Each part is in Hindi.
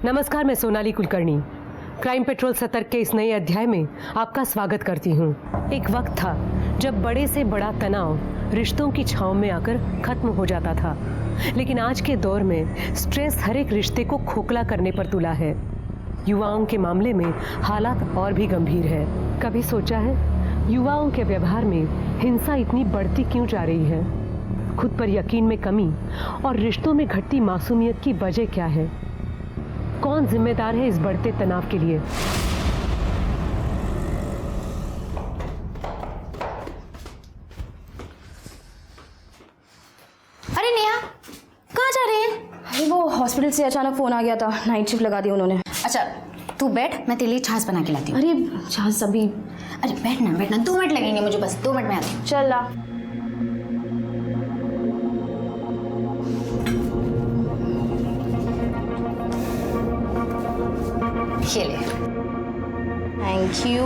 नमस्कार, मैं सोनाली कुलकर्णी क्राइम पेट्रोल सतर्क के इस नए अध्याय में आपका स्वागत करती हूँ। एक वक्त था जब बड़े से बड़ा तनाव रिश्तों की छांव में आकर खत्म हो जाता था, लेकिन आज के दौर में स्ट्रेस हर एक रिश्ते को खोखला करने पर तुला है। युवाओं के मामले में हालात और भी गंभीर है। कभी सोचा है युवाओं के व्यवहार में हिंसा इतनी बढ़ती क्यों जा रही है? खुद पर यकीन में कमी और रिश्तों में घटती मासूमियत की वजह क्या है? कौन जिम्मेदार है इस बढ़ते तनाव के लिए? अरे नेहा, कहाँ जा रहे हैं? अरे वो हॉस्पिटल से अचानक फोन आ गया था, नाइट शिफ्ट लगा दी उन्होंने। अच्छा तू बैठ, मैं तेरे लिए छाछ बना के लाती हूँ। अरे छाछ अभी? अरे बैठना 2 मिनट लगेंगे मुझे, बस 2 मिनट में आती हूँ। चल ला। ये ले। Thank you.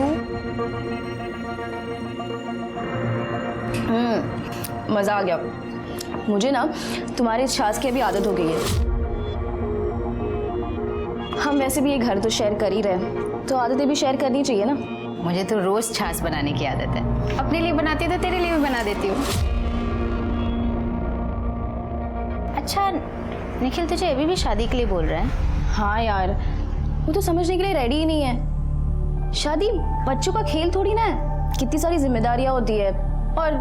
मज़ा आ गया। मुझे ना तुम्हारी इस छाछ की अभी आदत हो गई है। हम वैसे भी ये घर तो शेयर कर ही रहे, तो आदतें भी शेयर करनी चाहिए ना। मुझे तो रोज छाछ बनाने की आदत है। अपने लिए बनाती तो तेरे लिए भी बना देती हूँ। अच्छा निखिल, तुझे अभी भी शादी के लिए बोल रहा है? हाँ यार, वो तो समझने के लिए रेडी ही नहीं है। शादी बच्चों का खेल थोड़ी ना है, कितनी सारी जिम्मेदारियां होती है। और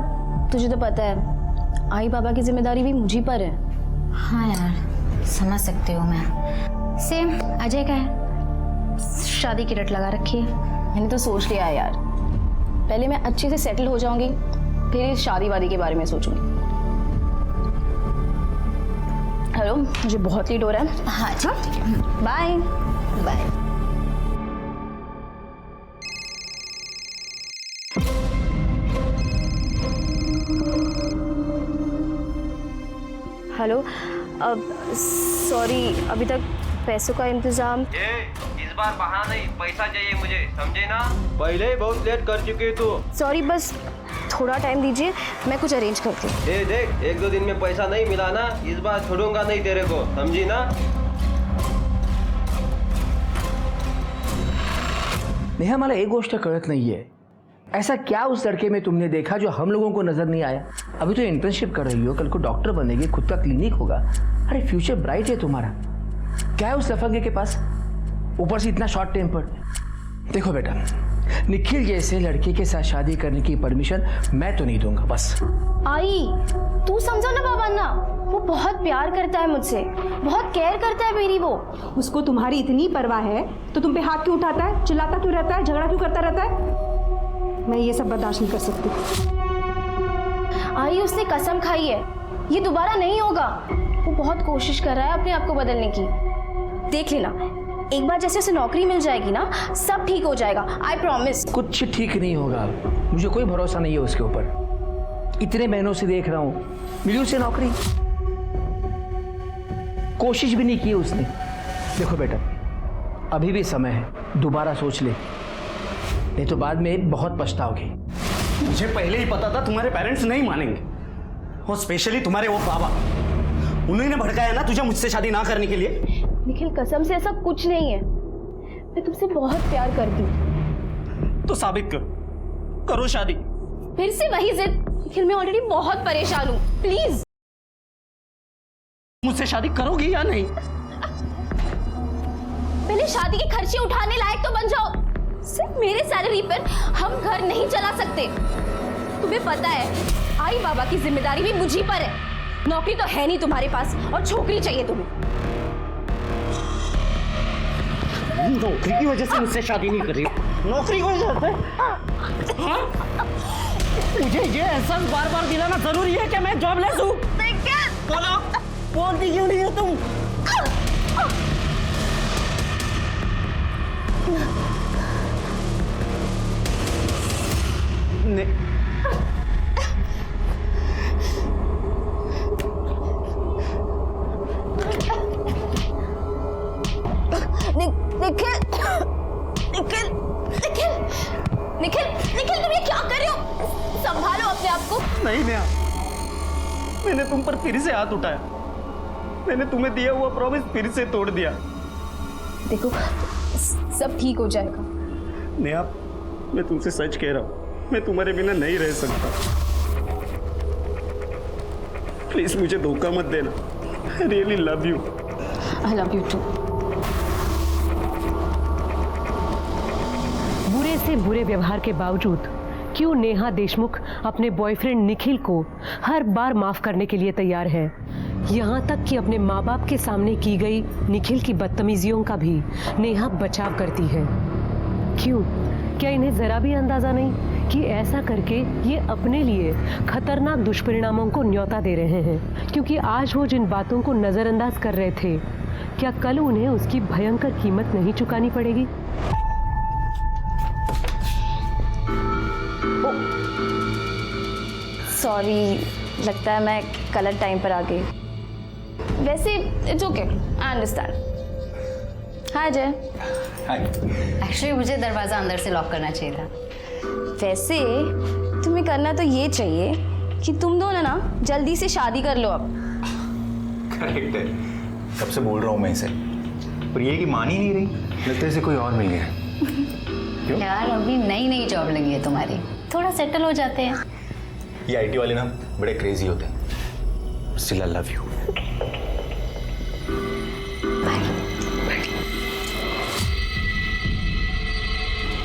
तुझे तो पता है आई बाबा की जिम्मेदारी भी मुझी पर है। हाँ यार, समझ सकती हूँ मैं। सेम अजय का है, शादी की रट लगा रखी है। मैंने तो सोच लिया है यार, पहले मैं अच्छे से सेटल हो जाऊंगी, फिर इस शादी वादी के बारे में सोचूंगी। हेलो, मुझे बहुत लेट हो रहा है। हाँ ठीक है, बाय बाय। हेलो, अब सॉरी, अभी तक पैसों का इंतजाम। ये इस बार बहाना नहीं, पैसा चाहिए मुझे, समझे ना? पहले ही बहुत लेट कर चुके तू। सॉरी, बस थोड़ा टाइम दीजिए, मैं कुछ अरेंज करती हूँ। ये देख, 1-2 दिन में पैसा नहीं मिला ना, इस बार छोड़ूंगा नहीं तेरे को, समझी ना? नेहा, मला एक गोष्ट कळत नाहीये, ऐसा क्या उस लड़के में तुमने देखा जो हम लोगों को नजर नहीं आया? अभी तो इंटर्नशिप कर रही हो, कल को डॉक्टर बनेगी, खुद का क्लिनिक होगा। अरे फ्यूचर ब्राइट है तुम्हारा। क्या है उस लफंगे के पास? ऊपर से इतना शॉर्ट टेम्पर। देखो बेटा, निखिल जैसे लड़के के साथ शादी करने की परमिशन मैं तो नहीं दूंगा। बस आई, तू समझो ना बाबा ना, वो बहुत प्यार करता है मुझसे, बहुत केयर करता है मेरी। वो उसको तुम्हारी इतनी परवाह है तो तुम पे हाथ क्यों उठाता है, चिल्लाता क्यों रहता है, झगड़ा क्यों करता रहता है? मैं ये सब बर्दाश्त नहीं कर सकती। आई, उसने कसम खाई है ये दोबारा नहीं होगा। वो बहुत कोशिश कर रहा है अपने आप को बदलने की। देख लेना, एक बार जैसे उसे नौकरी मिल जाएगी ना, सब ठीक हो जाएगा, आई प्रॉमिस। कुछ ठीक नहीं होगा, मुझे कोई भरोसा नहीं है उसके ऊपर। इतने महीनों से देख रहा हूं, मिली उसे नौकरी, कोशिश भी नहीं की उसने। देखो बेटा, अभी भी समय है, दोबारा सोच ले, नहीं तो बाद में बहुत पछताओगे। मुझे पहले ही पता था तुम्हारे पेरेंट्स नहीं मानेंगे, और स्पेशली तुम्हारे वो बाबा, उन्होंने भड़काया ना तुझे मुझसे शादी ना करने के लिए। निखिल, कसम से ऐसा कुछ नहीं है, मैं तुमसे बहुत प्यार करती हूँ। तो साबित करो शादी। फिर से वही जिद। निखिल, मैं ऑलरेडी बहुत परेशान हूँ, प्लीज। मुझसे शादी करोगी या नहीं? पहले शादी के खर्चे उठाने लायक तो बन जाओ। सिर्फ मेरे सैलरी पर हम घर नहीं चला सकते। तुम्हें पता है आई बाबा की जिम्मेदारी भी मुझी पर है। नौकरी तो है नहीं तुम्हारे पास, और छोकरी चाहिए तुम्हें। नौकरी की वजह से मुझसे शादी नहीं कर रही? नौकरी की वजह से? हाँ? मुझे ये एहसास बार बार दिलाना जरूरी है कि मैं जॉबलेस हूँ। बोलो, बोलती क्यों नहीं हो तुम? निखिल, निखिल, निखिल, निखिल, निखिल, तुम ये क्या कर रहे हो? संभालो अपने आप को। नहीं नेहा, मैंने तुम पर फिर से हाथ उठाया। मैंने तुम्हें दिया हुआ प्रॉमिस फिर से तोड़ दिया। देखो सब ठीक हो जाएगा। नेहा, मैं तुमसे सच कह रहा हूँ, मैं तुम्हारे बिना नहीं रह सकता। प्लीज मुझे धोखा मत देना। I really love you. I love you too. बुरे से बुरे व्यवहार के बावजूद क्यों नेहा देशमुख अपने बॉयफ्रेंड निखिल को हर बार माफ करने के लिए तैयार है। यहाँ तक कि अपने माँ बाप के सामने की गई निखिल की बदतमीजियों का भी नेहा बचाव करती है। क्यों? क्या इन्हें जरा भी अंदाजा नहीं कि ऐसा करके ये अपने लिए खतरनाक दुष्परिणामों को न्योता दे रहे हैं? क्योंकि आज वो जिन बातों को नजरअंदाज कर रहे थे, क्या कल उन्हें उसकी भयंकर कीमत नहीं चुकानी पड़ेगी? सॉरी, लगता है मैं गलत टाइम पर आ गई। वैसे इट्स ओके, आई अंडरस्टैंड। हाय जय। एक्चुअली मुझे दरवाज़ा अंदर से लॉक करना चाहिए था। वैसे तुम्हें करना तो ये चाहिए कि तुम दोनों ना जल्दी से शादी कर लो अब। करेक्ट है, कब से बोल रहा हूँ मैं इसे, पर ये कि मान ही नहीं रही। लगता है इसे कोई और मिल गया। क्यों? यार अभी नई नई जॉब लगी है तुम्हारी, थोड़ा सेटल हो जाते हैं। ये आईटी वाले ना बड़े क्रेजी होते हैं। Still I love you.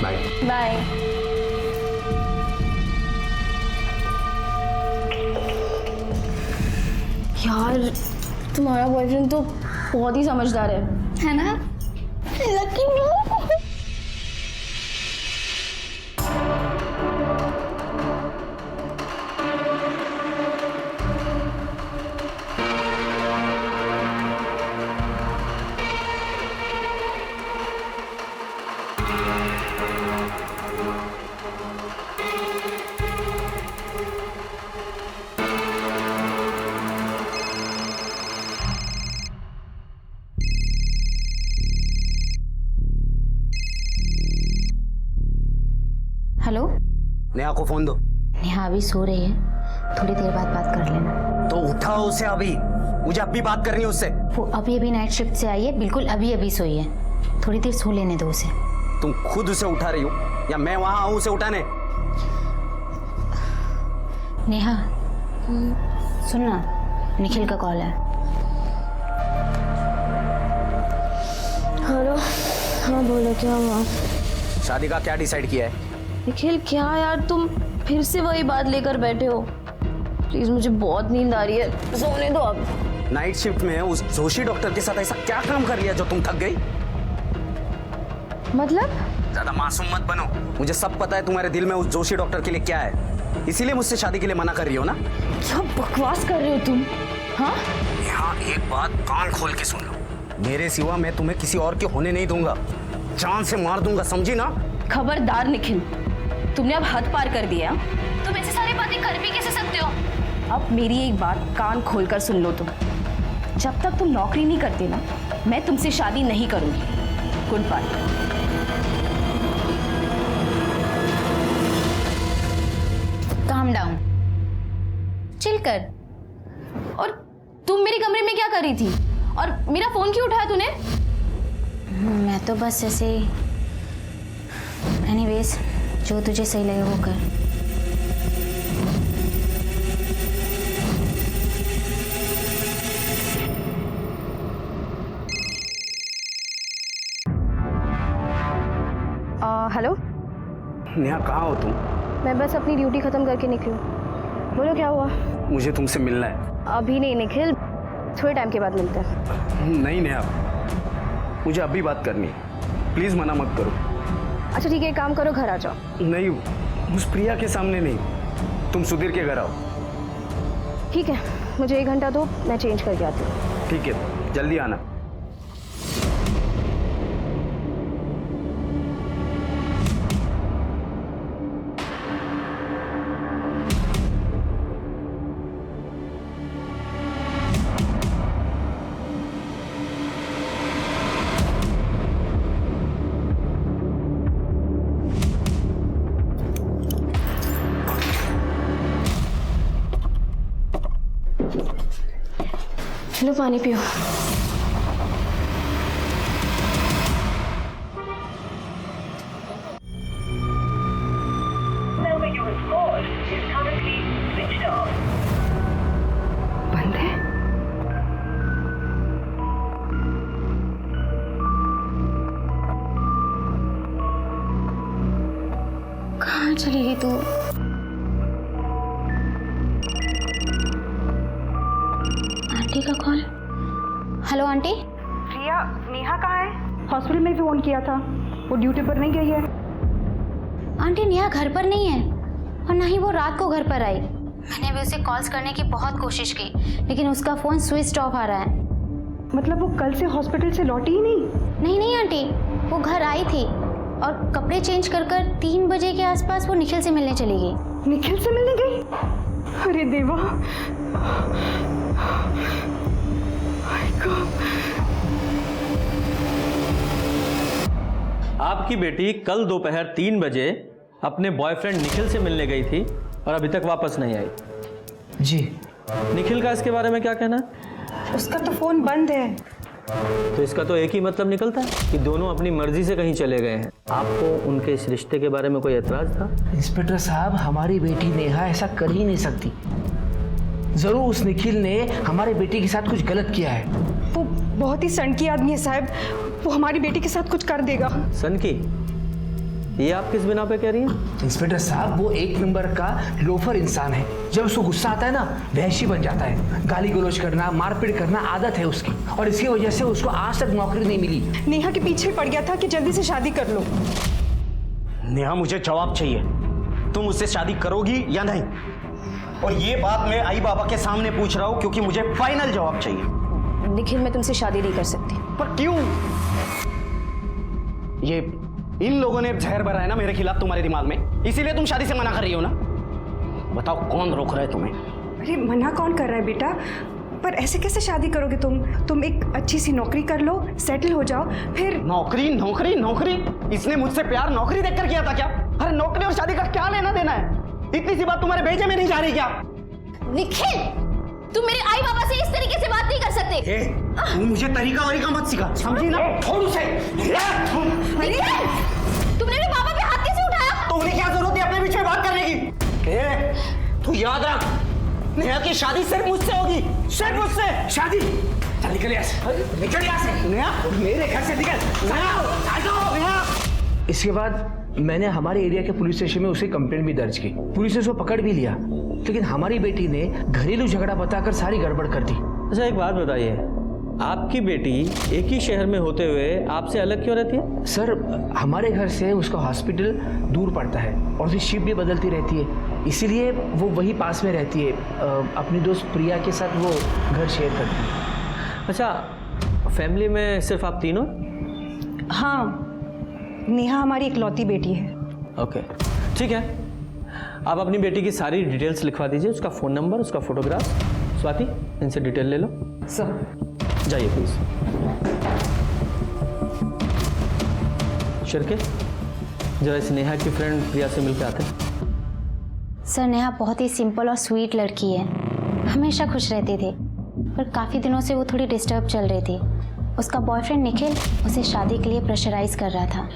Bye bye. यार तुम्हारा बॉयफ्रेंड तो बहुत ही समझदार है ना? लकी हेलो, नेहा को फोन दो। नेहा अभी सो रही है, थोड़ी देर बाद बात कर लेना। तो उठाओ उसे अभी, मुझे अभी बात करनी है उससे। वो अभी नाइट शिफ्ट से आई है, बिल्कुल अभी सोई है, थोड़ी देर सो लेने दो उसे। तुम खुद उसे उठा रही हो या मैं वहां आऊं उसे उठाने? नेहा सुनना, निखिल का कॉल है। हेलो, हाँ बोलो, क्या हुआ? शादी का क्या डिसाइड किया है? निखिल क्या यार, तुम फिर से वही बात लेकर बैठे हो। प्लीज मुझे बहुत नींद आ रही है, सोने दो अब। नाइट शिफ्ट में उस जोशी डॉक्टर के साथ ऐसा क्या काम कर लिया जो तुम थक गई? मतलब? ज्यादा मासूम मत बनो, मुझे सब पता है तुम्हारे दिल में उस जोशी डॉक्टर के लिए क्या है, इसीलिए मुझसे शादी के लिए मना कर रही हो ना? क्या बकवास कर रहे हो तुम? हाँ, यहाँ एक बात कान खोल के सुन लो, मेरे सिवा मैं तुम्हें किसी और के होने नहीं दूंगा, जान से मार दूंगा, समझी ना? खबरदार निखिल, तुमने अब हद पार कर दिया। तुम ऐसी सारी बातें कर भी कैसे सकते हो? अब मेरी एक बात कान खोलकर सुन लो तुम, जब तक तुम नौकरी नहीं करते ना, मैं तुमसे शादी नहीं करूंगी। Good bye. Calm down, chill कर। और तुम मेरे कमरे में क्या कर रही थी? और मेरा फोन क्यों उठाया तूने? मैं तो बस ऐसे ही, एनीवेज जो तुझे सही लगे वो कर। हेलो, नेहा कहाँ हो तुम? मैं बस अपनी ड्यूटी खत्म करके निकली। बोलो क्या हुआ? मुझे तुमसे मिलना है। अभी नहीं निखिल, थोड़े टाइम के बाद मिलते हैं। नहीं नेहा, मुझे अभी बात करनी है, प्लीज मना मत करो। अच्छा ठीक है, एक काम करो, घर आ जाओ। नहीं, उस प्रिया के सामने नहीं, तुम सुधीर के घर आओ। ठीक है, मुझे 1 घंटा दो, मैं चेंज करके आती हूँ। ठीक है, जल्दी आना। लो पानी पियो। चली गई तू? आंटी का call. Hello aunty. Priya, Neha कहाँ है? हॉस्पिटल में फ़ोन किया था, वो ड्यूटी पर नहीं गई है। आंटी नेहा घर पर नहीं है और ना ही वो रात को घर पर आई। मैंने भी उसे कॉल्स करने की बहुत कोशिश की लेकिन उसका फ़ोन स्विच ऑफ आ रहा है। मतलब वो कल से हॉस्पिटल से लौटी ही नहीं? नहीं आंटी, वो घर आई थी और कपड़े चेंज कर 3 बजे के आसपास वो निखिल से मिलने चली गई। निखिल से मिलने गई? अरे देवा, आपकी बेटी कल दोपहर 3 बजे अपने बॉयफ्रेंड निखिल से मिलने गई थी और अभी तक वापस नहीं आई। जी। निखिल का इसके बारे में क्या कहना है? उसका तो फ़ोन बंद है। तो इसका तो एक ही मतलब निकलता है कि दोनों अपनी मर्जी से कहीं चले गए हैं। आपको उनके इस रिश्ते के बारे में कोई एतराज था? इंस्पेक्टर साहब, हमारी बेटी नेहा ऐसा कर ही नहीं सकती। जरूर उस निखिल ने हमारे बेटी के साथ कुछ गलत किया है। वो बहुत ही सनकी आदमी है साहब, वो हमारी बेटी के साथ कुछ कर देगा। सन की? ये आप किस बिना पे कह रही हैं? इंस्पेक्टर साहब, वो एक नंबर का लोफर इंसान है। जब उसको गुस्सा आता है ना, वहशी बन जाता है। गाली गलौज करना, मारपीट करना आदत है उसकी और इसकी वजह से उसको आज तक नौकरी नहीं मिली। नेहा के पीछे पड़ गया था कि जल्दी से शादी कर लो। नेहा, मुझे जवाब चाहिए, तुम मुझसे शादी करोगी या नहीं? और ये बात मैं आई बाबा के सामने पूछ रहा हूँ क्योंकि मुझे फाइनल जवाब चाहिए। निखिल, मैं तुमसे शादी नहीं कर सकती। पर क्यों? ये इन लोगों ने जहर भरा है ना मेरे खिलाफ तुम्हारे दिमाग में, इसीलिए तुम शादी से मना कर रही हो ना? बताओ कौन रोक रहा है तुम्हें? अरे मना कौन कर रहा है बेटा, पर ऐसे कैसे शादी करोगे तुम एक अच्छी सी नौकरी कर लो, सेटल हो जाओ, फिर। नौकरी नौकरी नौकरी? इसने मुझसे प्यार नौकरी देखकर किया था क्या? अरे नौकरी और शादी का क्या लेना देना है? इतनी सी बात तुम्हारे भेजे में नहीं जा रही क्या? निखिल, तुम मेरे आई बाबा से इस तरीके से बात नहीं कर सकते। तू मुझे तरीका वरीका मत सिखा, समझी ना? छोड़ उसे। तुमने मेरे बाबा पे हाथ कैसे उठाया? तो उन्हें क्या जरूरत है अपने बीच में बात करने की? तू याद रख, नेहा की शादी सिर्फ मुझसे होगी, सिर्फ मुझसे। शादी? चल निकल यहाँ से, निकल यहाँ से। नेहा, मेरे घर से निकल। नेहा। इसके बाद मैंने हमारे एरिया के पुलिस स्टेशन में उसे कंप्लेंट भी दर्ज की। पुलिस ने उसको पकड़ भी लिया, लेकिन हमारी बेटी ने घरेलू झगड़ा बताकर सारी गड़बड़ कर दी। अच्छा, एक बात बताइए, आपकी बेटी एक ही शहर में होते हुए आपसे अलग क्यों रहती है? सर, हमारे घर से उसका हॉस्पिटल दूर पड़ता है और उसकी शिफ्ट भी बदलती रहती है, इसीलिए वो वही पास में रहती है। अपनी दोस्त प्रिया के साथ वो घर शेयर करती है। अच्छा, फैमिली में सिर्फ आप तीनों? हाँ, नेहा हमारी इकलौती बेटी है। ओके, ठीक है। आप अपनी बेटी की सारी डिटेल्स लिखवा दीजिए, उसका फ़ोन नंबर, उसका फोटोग्राफ। स्वाति, इनसे डिटेल ले लो। सर जाइए प्लीज। शिरके, जरा इस नेहा की फ्रेंड प्रिया से मिलकर आते हैं। सर, नेहा बहुत ही सिंपल और स्वीट लड़की है, हमेशा खुश रहती थी, पर काफ़ी दिनों से वो थोड़ी डिस्टर्ब चल रही थी। उसका बॉयफ्रेंड निखिल उसे शादी के लिए प्रेशराइज कर रहा था।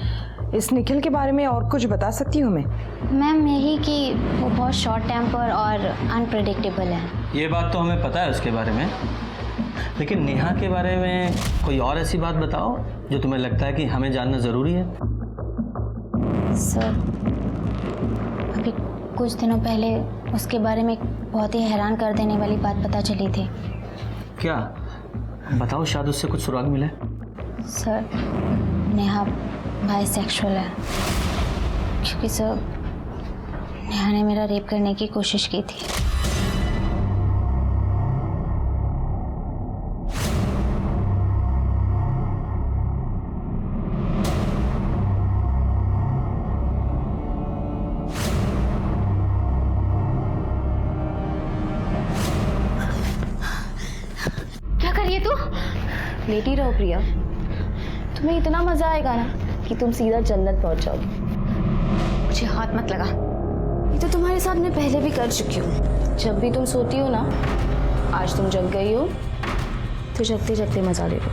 इस निखिल के बारे में और कुछ बता सकती हूँ मैं? मैम, यही कि वो बहुत शॉर्ट टेम्पर और अनप्रेडिक्टेबल है। ये बात तो हमें पता है उसके बारे में, लेकिन नेहा के बारे में कोई और ऐसी बात बताओ जो तुम्हें लगता है कि हमें जानना ज़रूरी है। सर, अभी कुछ दिनों पहले उसके बारे में एक बहुत ही हैरान कर देने वाली बात पता चली थी। क्या? बताओ, शायद उससे कुछ सुराग मिला। सर, नेहा बाइसेक्सुअल है, क्योंकि सर नेहा ने मेरा रेप करने की कोशिश की थी। क्या करिए तू? लेटी रहो प्रिया, तुम्हें इतना मजा आएगा ना कि तुम सीधा जन्नत पहुंच जाओगे। मुझे हाथ मत लगा, ये तो तुम्हारे साथ मैं पहले भी कर चुकी हूँ। जब भी तुम सोती हो ना, आज तुम जग गई हो तो जगते जगते मजा ले लो।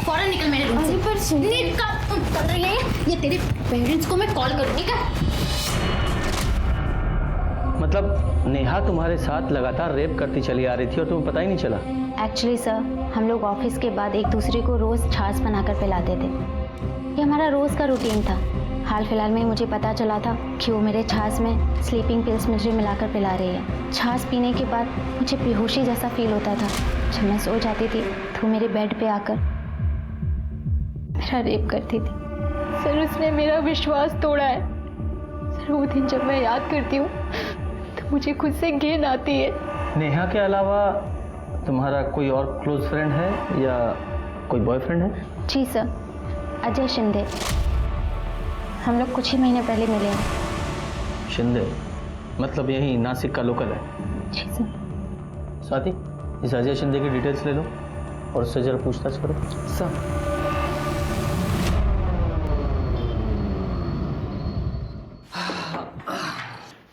फौरन निकल मेरे रूम से। पर सुनिए, ये तेरे पेरेंट्स को मैं कॉल करूँगी क्या? मतलब नेहा तुम्हारे साथ लगातार रेप करती चली आ रही थी और तुम्हें पता ही नहीं चला? एक्चुअली सर, हम लोग ऑफिस के बाद एक दूसरे को रोज़ छाछ बनाकर पिलाते थे। ये हमारा रोज़ का रूटीन था। हाल फिलहाल में मुझे पता चला था कि वो मेरे छाछ में स्लीपिंग पिल्स मुझे मिलाकर पिला रही है। छाछ पीने के बाद मुझे बेहोशी जैसा फील होता था। जब मैं सो जाती थी तो मेरे बेड पे आकर मेरा रेप करती थी। सर उसने मेरा विश्वास तोड़ा है। सर वो दिन जब मैं याद करती हूँ तो मुझे खुद से घिन आती है। नेहा के अलावा तुम्हारा कोई और क्लोज फ्रेंड है या कोई बॉयफ्रेंड है? जी सर, अजय शिंदे। हम लोग कुछ ही महीने पहले मिले हैं। शिंदे मतलब यही नासिक का लोकल है? जी सर। स्वाति, इस अजय शिंदे की डिटेल्स ले लो और उससे जरा पूछताछ करो। सर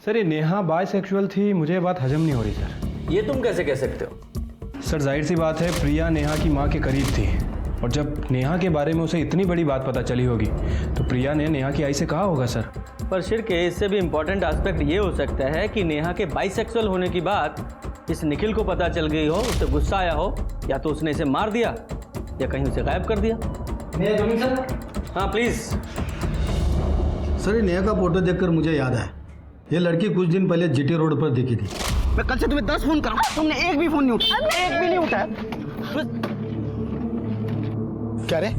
सर ये नेहा बायसेक्सुअल थी, मुझे ये बात हजम नहीं हो रही सर। ये तुम कैसे कह सकते हो? सर जाहिर सी बात है, प्रिया नेहा की माँ के करीब थी और जब नेहा के बारे में उसे इतनी बड़ी बात पता चली होगी तो प्रिया ने नेहा की आई से कहा होगा सर। पर शिर्के इससे भी इम्पोर्टेंट एस्पेक्ट ये हो सकता है कि नेहा के बाइसेक्सुअल होने की बात इस निखिल को पता चल गई हो, उसे गुस्सा आया हो, या तो उसने इसे मार दिया या कहीं उसे गायब कर दिया। सर हाँ प्लीज़। सर ये नेहा का फोटो देखकर मुझे याद आया, ये लड़की कुछ दिन पहले जीटी रोड पर देखी थी। मैं कल से तुम्हें 10 फोन कर रहा हूँ, तुमने एक भी फोन नहीं उठाया। एक भी नहीं उठाया। क्या रे,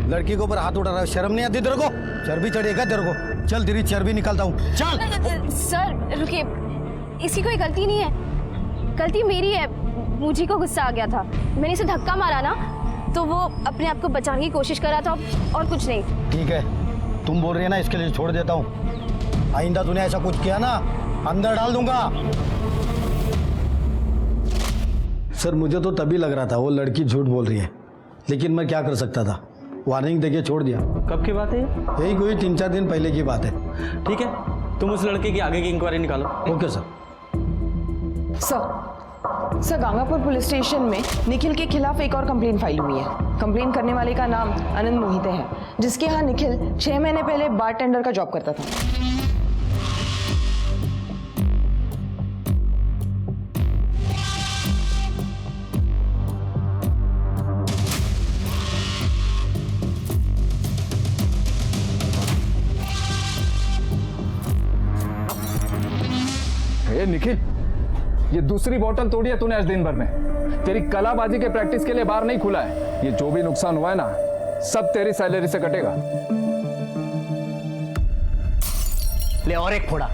लड़की के ऊपर हाथ उठा रहा है, शर्म नहीं आती तेरे को? चर्बी चढ़ेगा तेरे को। चल तेरी चर्बी निकालता हूँ, चल। सर रुकिए, इसकी कोई गलती नहीं है, गलती मेरी है। मुझे को गुस्सा आ गया था, मैंने इसे धक्का मारा ना, तो वो अपने आप को बचाने की कोशिश कर रहा था और कुछ नहीं। ठीक है, तुम बोल रही है ना, इसके लिए छोड़ देता हूँ। आइंदा तूने ऐसा कुछ किया ना, अंदर डाल दूंगा। सर मुझे तो तभी लग रहा था वो लड़की झूठ बोल रही है, लेकिन मैं क्या कर सकता था, वार्निंग देके छोड़ दिया। कब की बात है? यही कोई 3-4 दिन पहले की बात है। ठीक है, तुम उस लड़के की आगे की इंक्वायरी निकालो। Okay sir. Sir Gangapur police station में निखिल के खिलाफ एक और कंप्लेंट फाइल हुई है। कंप्लेंट करने वाले का नाम आनंद मोहिते है, जिसके यहाँ निखिल 6 महीने पहले बारटेंडर का जॉब करता था। ए निखिल, ये दूसरी बोतल तोड़ी है तूने आज दिन भर में। तेरी कलाबाजी के प्रैक्टिस के लिए बार नहीं खुला है। ये जो भी नुकसान हुआ है ना, सब तेरी सैलरी से कटेगा। ले और एक फोड़ा,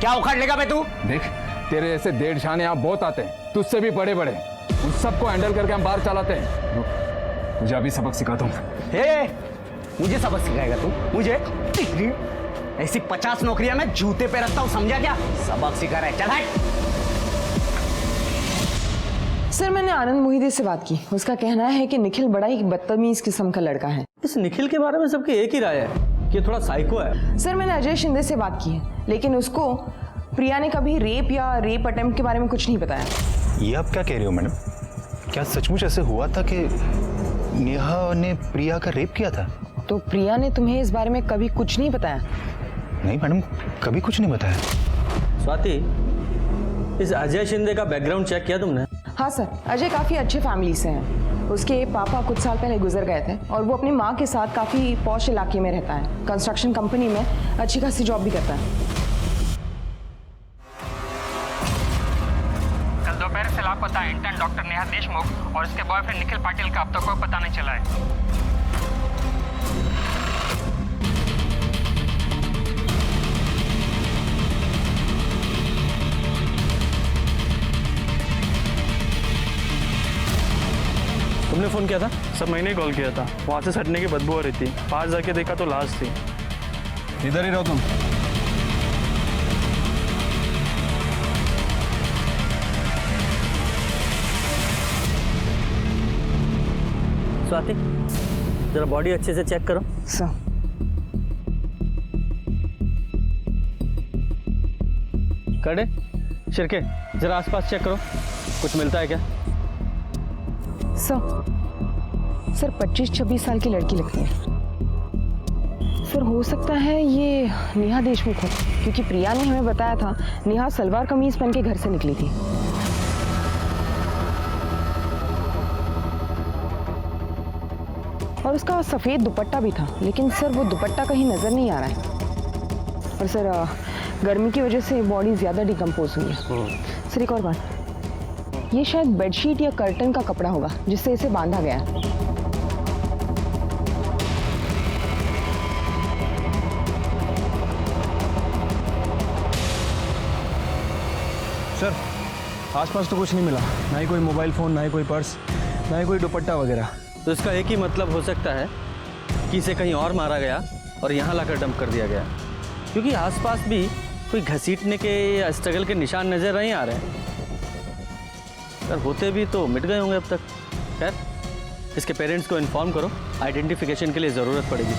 क्या उखाड़ लेगा बे तू? देख, तेरे ऐसे 1.5 शाने यहाँ बहुत आते हैं, तुझसे भी बड़े बड़े, उन सबको हैंडल करके हम बाहर चलाते हैं। रुक, मुझे अभी सबक सिखाता हूँ। मुझे सबक सिखाएगा तू? मुझे ऐसी 50 नौकरियां मैं जूते पे रखता हूं, समझा क्या? सबक सिखा रहा है, चल हट। सर मैंने आनंद मोहिते से बात की, उसका कहना है कि निखिल बड़ा ही बदतमीज किस्म का लड़का है। इस निखिल के बारे में सबकी एक ही राय है कि थोड़ा साइको है। सर मैंने अजय शिंदे से बात की है, लेकिन उसको प्रिया ने कभी रेप या रेप अटेम्प्ट के बारे में कुछ नहीं बताया। ये आप क्या कह रही हो मैडम? क्या सचमुच ऐसे हुआ था कि नेहा ने प्रिया का रेप किया था? तो प्रिया ने तुम्हें इस बारे में कभी कुछ नहीं बताया? नहीं मैडम, कभी कुछ नहीं बताया। स्वाति, इस अजय शिंदे का बैकग्राउंड चेक किया तुमने? हाँ सर, अजय काफ़ी अच्छे फैमिली से हैं। उसके पापा कुछ साल पहले गुजर गए थे और वो अपनी माँ के साथ काफ़ी पॉश इलाके में रहता है। कंस्ट्रक्शन कंपनी में अच्छी खासी जॉब भी करता है। कल दोपहर से लापता इंटर्न डॉक्टर नेहा देशमुख और उसके बॉयफ्रेंड निखिल पाटिल का अब तक कोई पता नहीं चला है। तुमने फ़ोन किया था? सर मैंने ही कॉल किया था, वहाँ से सटने की बदबू आ रही थी, पास जाके देखा तो लाश थी। इधर ही रहो तुम। स्वाति, जरा बॉडी अच्छे से चेक करो। सर कड़े, शिरके, जरा आसपास चेक करो, कुछ मिलता है क्या? सर 25-26 साल की लड़की लगती है। सर हो सकता है ये नेहा देशमुख हो, क्योंकि प्रिया ने हमें बताया था नेहा सलवार कमीज पहन के घर से निकली थी। और उसका सफ़ेद दुपट्टा भी था, लेकिन सर वो दुपट्टा कहीं नज़र नहीं आ रहा है। और सर गर्मी की वजह से बॉडी ज़्यादा डिकम्पोज हुई है। सर एक और बात, ये शायद बेडशीट या कर्टन का कपड़ा होगा जिससे इसे बांधा गया है। सर आसपास तो कुछ नहीं मिला, ना ही कोई मोबाइल फ़ोन, ना ही कोई पर्स, ना ही कोई दुपट्टा वगैरह। तो इसका एक ही मतलब हो सकता है कि इसे कहीं और मारा गया और यहाँ लाकर डंप कर दिया गया, क्योंकि आसपास भी कोई घसीटने के या स्ट्रगल के निशान नज़र नहीं आ रहे हैं। अगर होते भी तो मिट गए होंगे अब तक। खैर, इसके पेरेंट्स को इन्फॉर्म करो, आइडेंटिफिकेशन के लिए ज़रूरत पड़ेगी।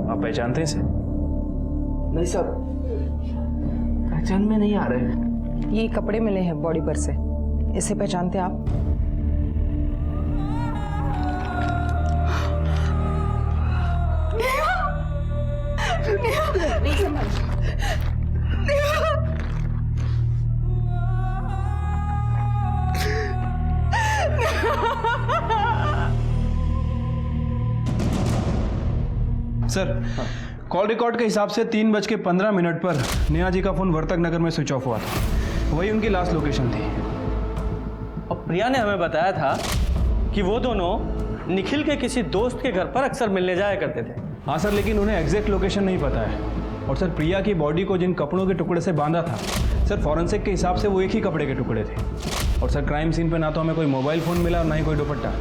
आप पहचानते हैं इसे? नहीं साहब, पहचान में नहीं आ रहे। ये कपड़े मिले हैं बॉडी पर से, इसे पहचानते हैं आप? सर, कॉल रिकॉर्ड के हिसाब से 3:15 पर नेहा जी का फोन वर्तक नगर में स्विच ऑफ हुआ था। वही उनकी लास्ट लोकेशन थी। और प्रिया ने हमें बताया था कि वो दोनों निखिल के किसी दोस्त के घर पर अक्सर मिलने जाया करते थे। हाँ सर, लेकिन उन्हें एग्जैक्ट लोकेशन नहीं पता है। और सर, प्रिया की बॉडी को जिन कपड़ों के टुकड़े से बांधा था, सर फॉरेंसिक के हिसाब से वो एक ही कपड़े के टुकड़े थे। और सर, क्राइम सीन पे ना तो हमें कोई मोबाइल फ़ोन मिला और ना ही कोई दुपट्टा।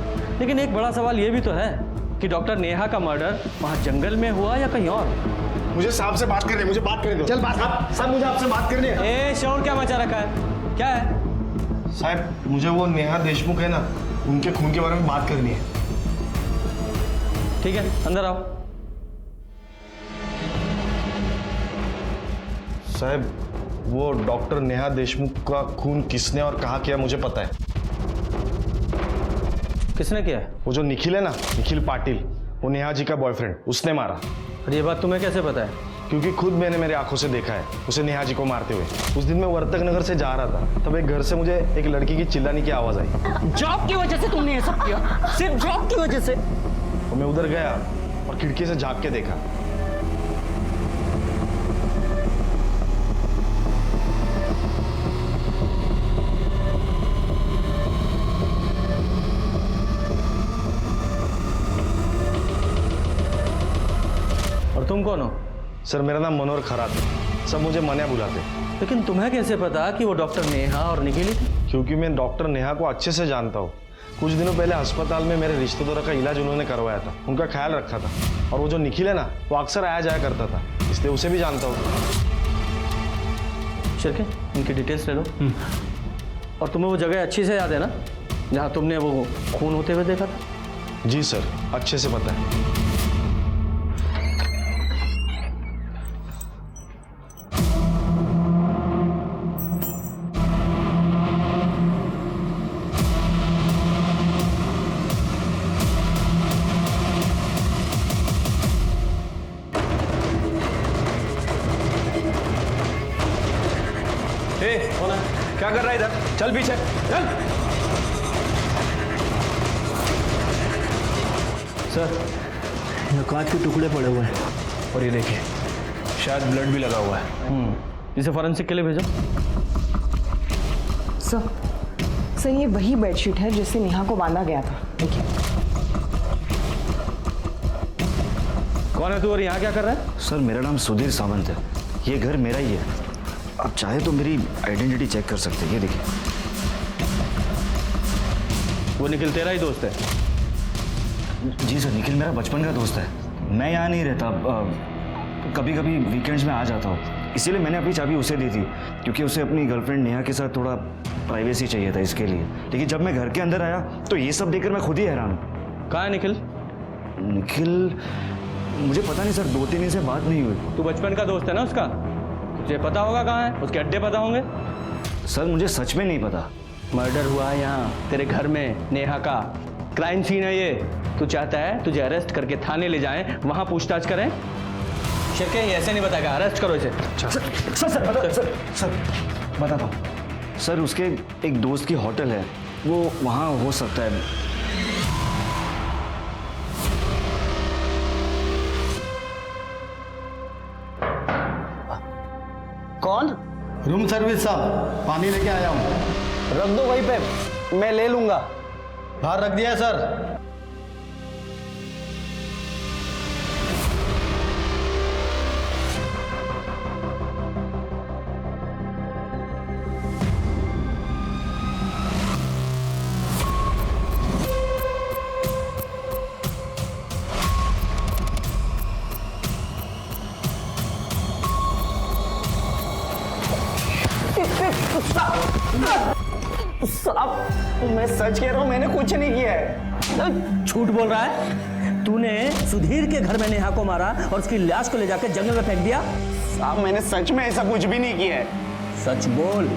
लेकिन एक बड़ा सवाल ये भी तो है कि डॉक्टर नेहा का मर्डर वहाँ जंगल में हुआ या कहीं और। मुझे साहब से बात करनी है, मुझे बात करने दो। चल बात साहब, मुझे आपसे बात करनी है। ए शोर क्या मचा रखा है? क्या है साहब? मुझे वो नेहा देशमुख है ना, उनके खून के बारे में बात करनी है। ठीक है, अंदर आओ। साहब, वो डॉक्टर नेहा देशमुख का खून किसने और कहाँ किया मुझे पता है। किसने किया है? वो जो निखिल है ना, निखिल पाटिल, वो नेहा जी का बॉयफ्रेंड, उसने मारा। और ये बात तुम्हें कैसे पता है? क्योंकि खुद मैंने मेरी आंखों से देखा है उसे नेहा जी को मारते हुए। उस दिन मैं वर्तक नगर से जा रहा था, तब एक घर से मुझे एक लड़की की चिल्लाने की आवाज आई। जॉब की वजह से तुमने ये सब किया? सिर्फ जॉब की वजह से? तो मैं उधर गया और खिड़की से झांक के देखा। और तुम कौन हो? सर, मेरा नाम मनोहर खरात है, सब मुझे मन्या बुलाते। लेकिन तुम्हें कैसे पता कि वो डॉक्टर नेहा और निखिल थी? क्योंकि मैं डॉक्टर नेहा को अच्छे से जानता हूँ। कुछ दिनों पहले अस्पताल में मेरे रिश्तेदारों का इलाज उन्होंने करवाया था, उनका ख्याल रखा था। और वो जो निखिल है ना, वो अक्सर आया जाया करता था, इसलिए उसे भी जानता हूँ। शिरके, इनकी डिटेल्स ले लो। और तुम्हें वो जगह अच्छी से याद है ना जहाँ तुमने वो खून होते हुए देखा था? जी सर, अच्छे से पता है। क्या कर रहा है इधर? चल पीछे चल। सर, यहाँ कांच के टुकड़े पड़े हुए हैं और ये देखिए, शायद ब्लड भी लगा हुआ है। इसे फॉरेंसिक के लिए भेजो। सर ये वही बेडशीट है जिससे नेहा को बांधा गया था। देखिए। कौन है तू और यहाँ क्या कर रहा है? सर, मेरा नाम सुधीर सावंत है, ये घर मेरा ही है। आप चाहे तो मेरी आइडेंटिटी चेक कर सकते हैं, ये देखिए। वो निखिल तेरा ही दोस्त है? जी सर, निखिल मेरा बचपन का दोस्त है। मैं यहाँ नहीं रहता, कभी कभी वीकेंड्स में आ जाता हूँ, इसीलिए मैंने अपनी चाबी उसे दी थी, क्योंकि उसे अपनी गर्लफ्रेंड नेहा के साथ थोड़ा प्राइवेसी चाहिए था, इसके लिए। लेकिन जब मैं घर के अंदर आया तो ये सब देखकर मैं खुद ही हैरान हूँ। कहाँ है निखिल? निखिल मुझे पता नहीं सर, 2-3 दिन से बात नहीं हुई। तू बचपन का दोस्त है ना उसका? तुझे पता होगा कहाँ है, उसके अड्डे पता होंगे। सर मुझे सच में नहीं पता। मर्डर हुआ है यहाँ तेरे घर में, नेहा का क्राइम सीन है ये। तू चाहता है तुझे अरेस्ट करके थाने ले जाएं, वहां पूछताछ करें? शिरके ये ऐसे नहीं बताएगा, अरेस्ट करो इसे। सर बताता हूँ सर, उसके एक दोस्त की होटल है, वो वहाँ हो सकता है। कौन? रूम सर्विस साहब, पानी लेके आया हूँ। रख दो वहीं पे, मैं ले लूंगा। बाहर रख दिया है सर। साहब मैं सच कह रहा हूँ, मैंने कुछ नहीं किया है। झूठ बोल रहा है? तूने सुधीर के घर में नेहा को मारा और उसकी लाश को ले जाकर जंगल में फेंक दिया? साहब मैंने सच में ऐसा कुछ भी नहीं किया है। सच बोल,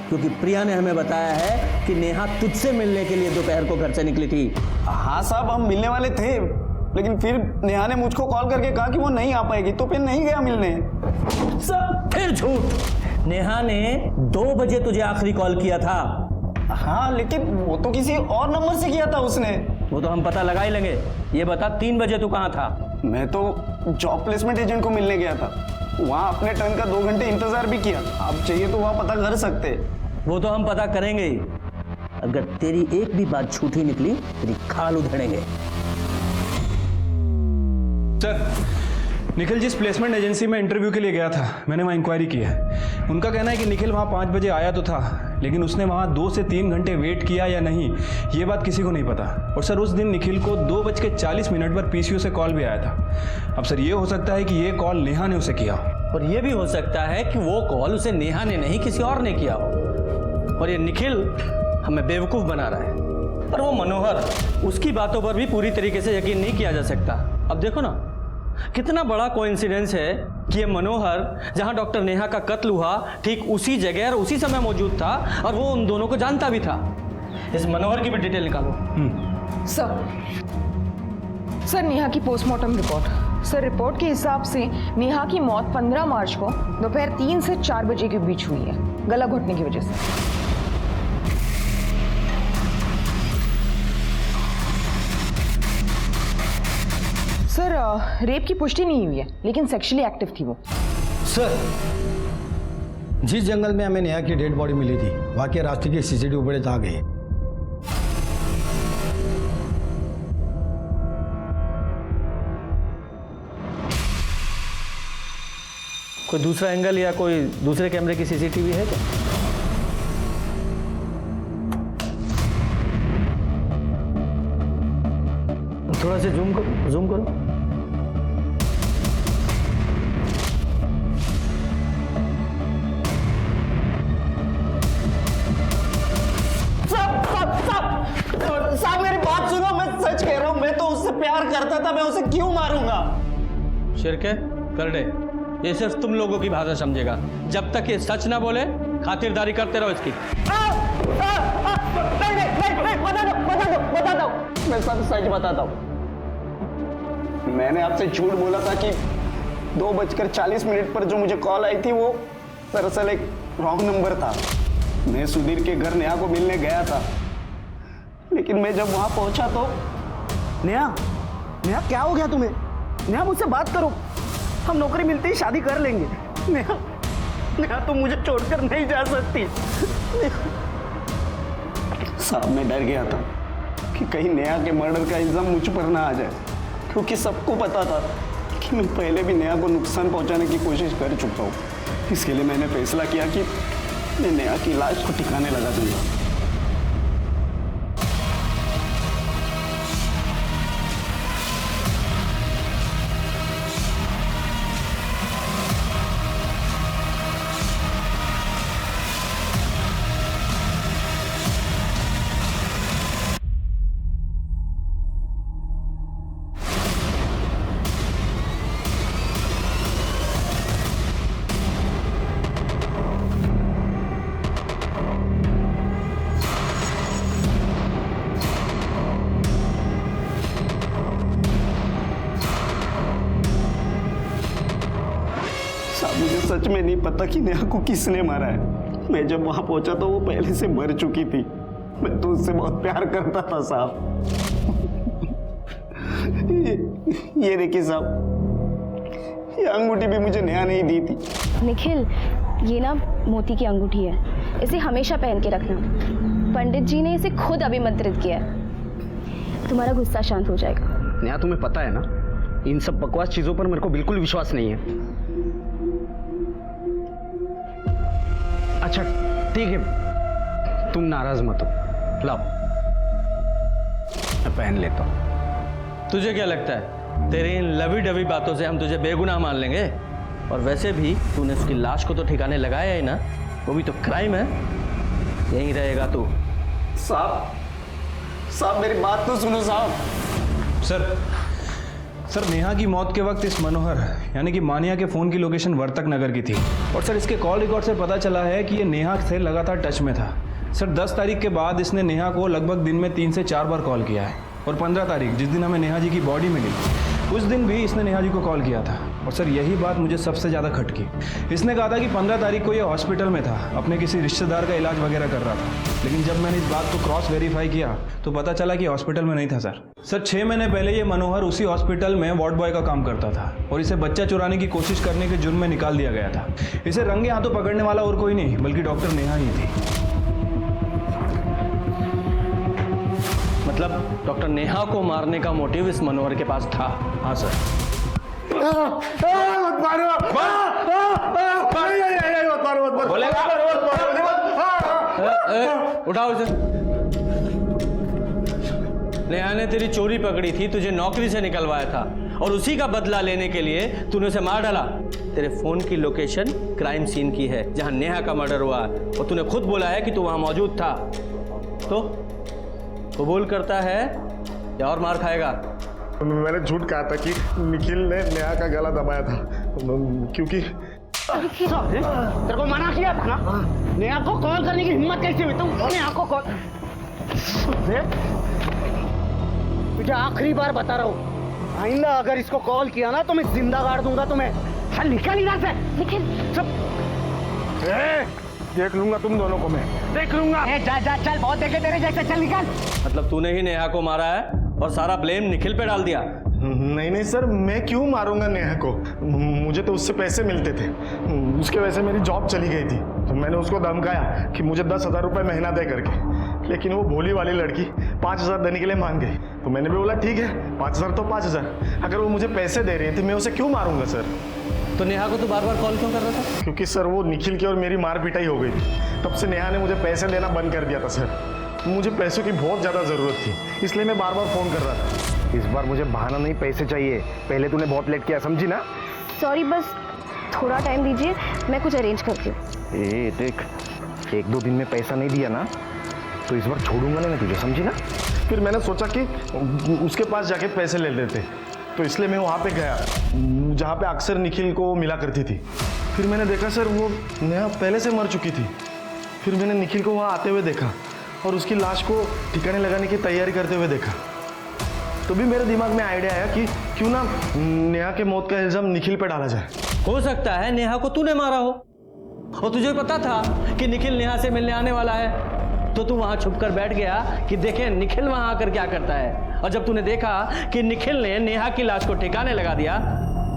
क्योंकि प्रिया ने हमें बताया है कि नेहा तुझसे मिलने के लिए दोपहर को घर से निकली थी। हाँ साहब, हम मिलने वाले थे, लेकिन फिर नेहा ने मुझको कॉल करके कहा कि वो नहीं आ पाएगी, तो फिर नहीं गया मिलने। सब फिर झूठ। नेहा ने 2 बजे तुझे आखिरी कॉल किया था। हाँ, लेकिन वो तो किसी और नंबर से किया था उसने। वो तो हम पता लगा ही लेंगे। ये बता 3 बजे तू कहाँ था? मैं तो जॉब प्लेसमेंट एजेंट को मिलने गया था, वहाँ अपने टर्न का 2 घंटे इंतजार भी किया। आप चाहिए तो वहाँ पता कर सकते। वो तो हम पता करेंगे ही। अगर तेरी एक भी बात झूठी निकली, तेरी खाल उधेड़ेंगे। सर, निखिल जिस प्लेसमेंट एजेंसी में इंटरव्यू के लिए गया था, मैंने वहाँ इंक्वायरी की है। उनका कहना है कि निखिल वहाँ 5 बजे आया तो था, लेकिन उसने वहाँ 2 से 3 घंटे वेट किया या नहीं, ये बात किसी को नहीं पता। और सर, उस दिन निखिल को 2:40 पर पीसीयू से कॉल भी आया था। अब सर, ये हो सकता है कि ये कॉल नेहा ने उसे किया हो। और ये भी हो सकता है कि वो कॉल उसे नेहा ने नहीं, किसी और ने किया हो। और ये निखिल हमें बेवकूफ़ बना रहा है। पर वो मनोहर, उसकी बातों पर भी पूरी तरीके से यकीन नहीं किया जा सकता। अब देखो ना, कितना बड़ा कोइंसिडेंस है कि ये मनोहर जहां डॉक्टर नेहा का कत्ल हुआ, ठीक उसी जगह और उसी समय मौजूद था, और वो उन दोनों को जानता भी था। इस मनोहर की भी डिटेल निकालो। सर नेहा की पोस्टमार्टम रिपोर्ट। सर, रिपोर्ट के हिसाब से नेहा की मौत 15 मार्च को दोपहर 3 से 4 बजे के बीच हुई है, गला घुटने की वजह से। सर, रेप की पुष्टि नहीं हुई है, लेकिन सेक्सुअली एक्टिव थी वो। सर, जिस जंगल में हमें नेहा की डेड बॉडी मिली थी, वहाँ के रास्ते की सीसीटीवी फुटेज आ गई है। कोई दूसरा एंगल या कोई दूसरे कैमरे की सीसीटीवी है क्या? थोड़ा सा जूम करो। साहब मेरी बात सुनो, मैं सच कह रहा हूँ, मैं तो उससे प्यार करता था, मैं उसे क्यों मारूंगा? शिरके कर दे, ये सिर्फ तुम लोगों की भाषा समझेगा। जब तक ये सच ना बोले, खातिरदारी करते रहो इसकी। बता दो, मैं सब सच बताता हूँ। मैंने आपसे झूठ बोला था कि 2:40 पर जो मुझे कॉल आई थी, वो दरअसल एक रॉन्ग नंबर था। मैं सुधीर के घर नेहा को मिलने गया था, लेकिन मैं जब वहां पहुंचा तो नेहा क्या हो गया तुम्हें? नेहा मुझसे बात करो, हम नौकरी मिलते ही शादी कर लेंगे। नेहा तुम मुझे छोड़कर नहीं जा सकती। साहब मैं डर गया था कि कहीं नेहा के मर्डर का इल्जाम मुझ पर ना आ जाए, क्योंकि सबको पता था कि मैं पहले भी नेहा को नुकसान पहुंचाने की कोशिश कर चुका हूँ। इसके लिए मैंने फैसला किया कि मैं नेहा की लाश को ठिकाने लगा दूंगा। साहब मुझे सच में नहीं पता कि नेहा को किसने मारा है। मैं जब वहां पहुंचा तो वो पहले से मर चुकी थी। मैं तो उससे बहुत प्यार करता था साहब। ये देखिए साहब, ये अंगूठी भी मुझे नेहा नहीं दी थी। निखिल, ये ना मोती की अंगूठी है, इसे हमेशा पहन के रखना। पंडित जी ने इसे खुद अभिमंत्रित किया है। तुम्हारा गुस्सा शांत हो जाएगा। नेहा, तुम्हें पता है ना, इन सब बकवास चीजों पर मेरे को बिल्कुल विश्वास नहीं है। अच्छा ठीक है, तुम नाराज मत हो, लाओ मैं पहन लेता हूं। तुझे क्या लगता है तेरी इन लवी डवी बातों से हम तुझे बेगुनाह मान लेंगे? और वैसे भी तूने उसकी लाश को तो ठिकाने लगाया ही ना, वो भी तो क्राइम है। यहीं रहेगा तू। साहब मेरी बात तो सुनो साहब। सर नेहा की मौत के वक्त इस मनोहर यानी कि मानिया के फ़ोन की लोकेशन वर्तक नगर की थी। और सर इसके कॉल रिकॉर्ड से पता चला है कि ये नेहा से लगातार टच में था। सर 10 तारीख के बाद इसने नेहा को लगभग दिन में 3 से 4 बार कॉल किया है। और 15 तारीख जिस दिन हमें नेहा जी की बॉडी मिली, उस दिन भी इसने नेहा जी को कॉल किया था। और सर यही बात मुझे सबसे ज़्यादा खटकी। इसने कहा था कि 15 तारीख को ये हॉस्पिटल में था, अपने किसी रिश्तेदार का इलाज वगैरह कर रहा था। लेकिन जब मैंने इस बात को क्रॉस वेरीफाई किया तो पता चला कि हॉस्पिटल में नहीं था। सर 6 महीने पहले ये मनोहर उसी हॉस्पिटल में वार्ड बॉय का काम करता था और इसे बच्चा चुराने की कोशिश करने के जुर्म में निकाल दिया गया था। इसे रंगे हाथों पकड़ने वाला और कोई नहीं बल्कि डॉक्टर नेहा ही थी। मतलब डॉक्टर नेहा को मारने का मोटिव इस मनोहर के पास था? हाँ सर। उठाओ इसे। नेहा ने तेरी चोरी पकड़ी थी, तुझे नौकरी से निकलवाया था और उसी का बदला लेने के लिए तूने उसे मार डाला। तेरे फोन की लोकेशन क्राइम सीन की है जहां नेहा का मर्डर हुआ और तूने खुद बोला है कि तू वहां मौजूद था। तो कबूल करता है या और मार खाएगा? मैंने झूठ कहा था कि निखिल ने नेहा का गला दबाया था, क्योंकि तेरे को मना किया था ना, नेहा को कॉल करने की हिम्मत कैसे हुई? तुम नेहा को कॉल, तुझे आखिरी बार बता रहा हूँ, आइंदा अगर इसको कॉल किया ना तो मैं जिंदा गाड़ दूंगा तुम्हें। चल निकल इधर से, निकल। देख लूंगा तुम दोनों को, मैं देख लूंगा। जा जा चल, बहुत देखे तेरे जैसे, चल निकल। मतलब तूने ही नेहा को मारा है और सारा ब्लेम निखिल पे डाल दिया? नहीं सर, मैं क्यों मारूंगा नेहा को? मुझे तो उससे पैसे मिलते थे, उसके वजह से मेरी जॉब चली गई थी। तो मैंने उसको धमकाया कि मुझे 10,000 रुपये महीना दे करके, लेकिन वो भोली वाली लड़की 5,000 देने के लिए मांग गई। तो मैंने भी बोला ठीक है, 5,000 तो 5,000, अगर वो मुझे पैसे दे रही थी मैं उसे क्यों मारूंगा सर? तो नेहा को तो बार बार कॉल क्यों कर रहा था? क्योंकि सर वो निखिल की और मेरी मार पिटाई हो गई थी, तब से नेहा ने मुझे पैसे देना बंद कर दिया था सर। मुझे पैसों की बहुत ज़्यादा ज़रूरत थी, इसलिए मैं बार बार फ़ोन कर रहा था। इस बार मुझे बहाना नहीं, पैसे चाहिए। पहले तूने बहुत लेट किया, समझी ना? सॉरी, बस थोड़ा टाइम दीजिए, मैं कुछ अरेंज करती हूँ। देख, 1-2 दिन में पैसा नहीं दिया ना तो इस बार छोड़ूंगा नहीं मैं तुझे, समझी ना? फिर मैंने सोचा कि उसके पास जाके पैसे ले लेते, तो इसलिए मैं वहाँ पे गया जहाँ पे अक्सर निखिल को मिला करती थी। फिर मैंने देखा सर वो नेहा पहले से मर चुकी थी। फिर मैंने निखिल को वहाँ आते हुए देखा और उसकी लाश को ठिकाने लगाने की तैयारी करते हुए देखा। तो भी मेरे दिमाग में आइडिया आया कि क्यों ना नेहा के मौत का इल्जाम निखिल पे डाला जाए। हो सकता है नेहा को तूने मारा हो और तुझे पता था कि निखिल नेहा से मिलने आने वाला है, तो तू वहां छुप कर बैठ गया कि देखें निखिल वहां आकर क्या करता है। और जब तूने देखा कि निखिल ने नेहा की लाश को ठिकाने लगा दिया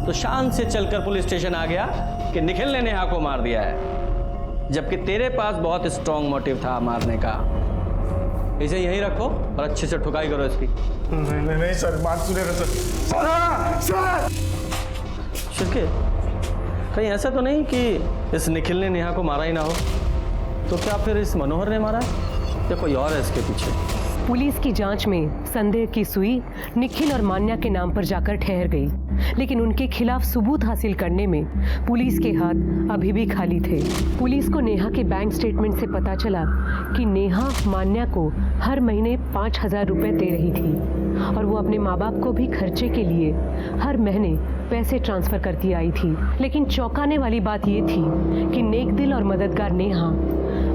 तो शान से चलकर पुलिस स्टेशन आ गया कि निखिल ने नेहा को मार दिया है, जबकि तेरे पास बहुत स्ट्रॉन्ग मोटिव था मारने का। इसे यहीं रखो और अच्छे से ठुकाई करो इसकी। नहीं सर, बात सुनिएगा सर। शिरके, कहीं ऐसा तो नहीं कि इस निखिल ने नेहा को मारा ही ना हो? तो क्या फिर इस मनोहर ने मारा है या कोई और है इसके पीछे? पुलिस की जांच में संदेह की सुई निखिल और मान्या के नाम पर जाकर ठहर गई, लेकिन उनके खिलाफ सबूत हासिल करने में पुलिस के हाथ अभी भी खाली थे। पुलिस को नेहा के बैंक स्टेटमेंट से पता चला कि नेहा मान्या को हर महीने 5,000 रुपए दे रही थी और वो अपने माँ बाप को भी खर्चे के लिए हर महीने पैसे ट्रांसफर करती आई थी। लेकिन चौंकाने वाली बात ये थी कि नेक दिल और मददगार नेहा